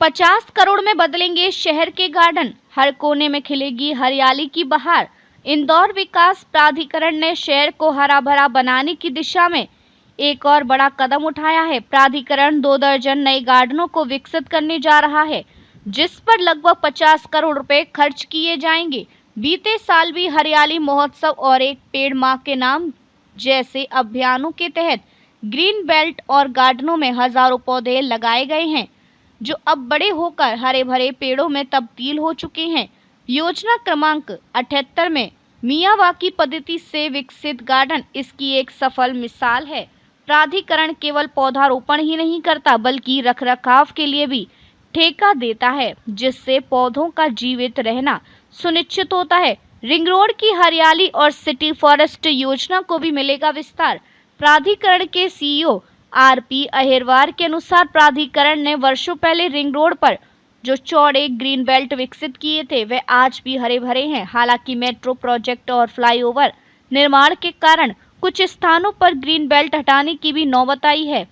50 करोड़ में बदलेंगे शहर के गार्डन, हर कोने में खिलेगी हरियाली की बहार। इंदौर विकास प्राधिकरण ने शहर को हरा भरा बनाने की दिशा में एक और बड़ा कदम उठाया है। प्राधिकरण 2 दर्जन नए गार्डनों को विकसित करने जा रहा है, जिस पर लगभग 50 करोड़ रुपए खर्च किए जाएंगे। बीते साल भी हरियाली महोत्सव और एक पेड़ मां के नाम जैसे अभियानों के तहत ग्रीन बेल्ट और गार्डनों में हजारों पौधे लगाए गए हैं, जो अब बड़े होकर हरे भरे पेड़ों में तब्दील हो चुके हैं। योजना क्रमांक 78 में मियावाकी पद्धति से विकसित गार्डन इसकी एक सफल मिसाल है। प्राधिकरण केवल पौधारोपण ही नहीं करता, बल्कि रखरखाव के लिए भी ठेका देता है, जिससे पौधों का जीवित रहना सुनिश्चित होता है। रिंग रोड की हरियाली और सिटी फॉरेस्ट योजना को भी मिलेगा विस्तार। प्राधिकरण के सीईओ आरपी अहिरवार के अनुसार प्राधिकरण ने वर्षों पहले रिंग रोड पर जो चौड़े ग्रीन बेल्ट विकसित किए थे, वे आज भी हरे भरे हैं। हालांकि मेट्रो प्रोजेक्ट और फ्लाईओवर निर्माण के कारण कुछ स्थानों पर ग्रीन बेल्ट हटाने की भी नौबत आई है।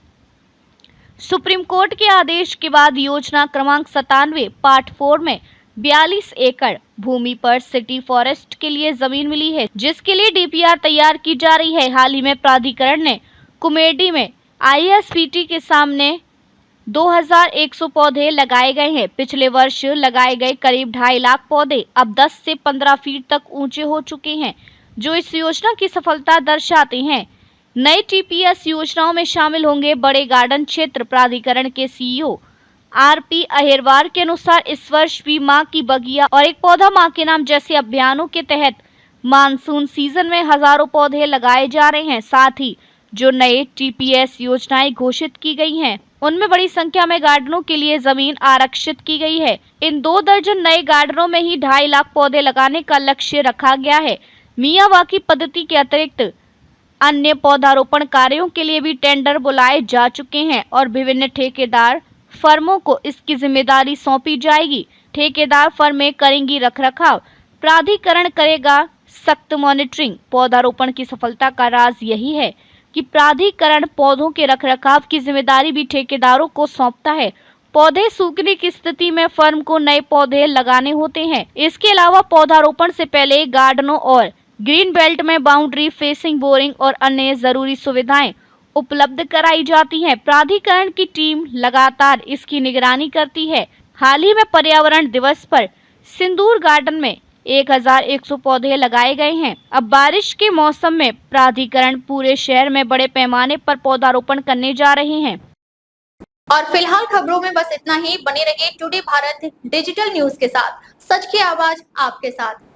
सुप्रीम कोर्ट के आदेश के बाद योजना क्रमांक 97 पार्ट 4 में 42 एकड़ भूमि पर सिटी फॉरेस्ट के लिए जमीन मिली है, जिसके लिए डीपीआर तैयार की जा रही है। हाल ही में प्राधिकरण ने कुमेडी में आईएसपीटी के सामने 2100 पौधे लगाए गए हैं। पिछले वर्ष लगाए गए करीब 2.5 लाख पौधे अब 10 से 15 फीट तक ऊंचे हो चुके हैं, जो इस योजना की सफलता दर्शाते हैं। नए टीपीएस योजनाओं में शामिल होंगे बड़े गार्डन क्षेत्र। प्राधिकरण के सीईओ आरपी अहिरवार के अनुसार इस वर्ष भी मां की बगिया और एक पौधा मां के नाम जैसे अभियानों के तहत मानसून सीजन में हजारों पौधे लगाए जा रहे हैं। साथ ही जो नए टीपीएस योजनाएं घोषित की गई हैं, उनमें बड़ी संख्या में गार्डनों के लिए जमीन आरक्षित की गई है। इन 2 दर्जन नए गार्डनों में ही 2.5 लाख पौधे लगाने का लक्ष्य रखा गया है। मियावाकी पद्धति के अतिरिक्त अन्य पौधारोपण कार्यों के लिए भी टेंडर बुलाए जा चुके हैं और विभिन्न ठेकेदार फर्मों को इसकी जिम्मेदारी सौंपी जाएगी। ठेकेदार फर्में करेंगी रखरखाव, प्राधिकरण करेगा सख्त मॉनिटरिंग। पौधारोपण की सफलता का राज यही है कि प्राधिकरण पौधों के रखरखाव की जिम्मेदारी भी ठेकेदारों को सौंपता है। पौधे सूखने की स्थिति में फर्म को नए पौधे लगाने होते हैं। इसके अलावा पौधारोपण से पहले गार्डनों और ग्रीन बेल्ट में बाउंड्री फेसिंग बोरिंग और अन्य जरूरी सुविधाएं उपलब्ध कराई जाती हैं। प्राधिकरण की टीम लगातार इसकी निगरानी करती है। हाल ही में पर्यावरण दिवस पर सिंदूर गार्डन में 1100 पौधे लगाए गए हैं। अब बारिश के मौसम में प्राधिकरण पूरे शहर में बड़े पैमाने पर पौधारोपण करने जा रहे हैं। और फिलहाल खबरों में बस इतना ही। बने रहिए टुडे भारत डिजिटल न्यूज के साथ, सच की आवाज आपके साथ।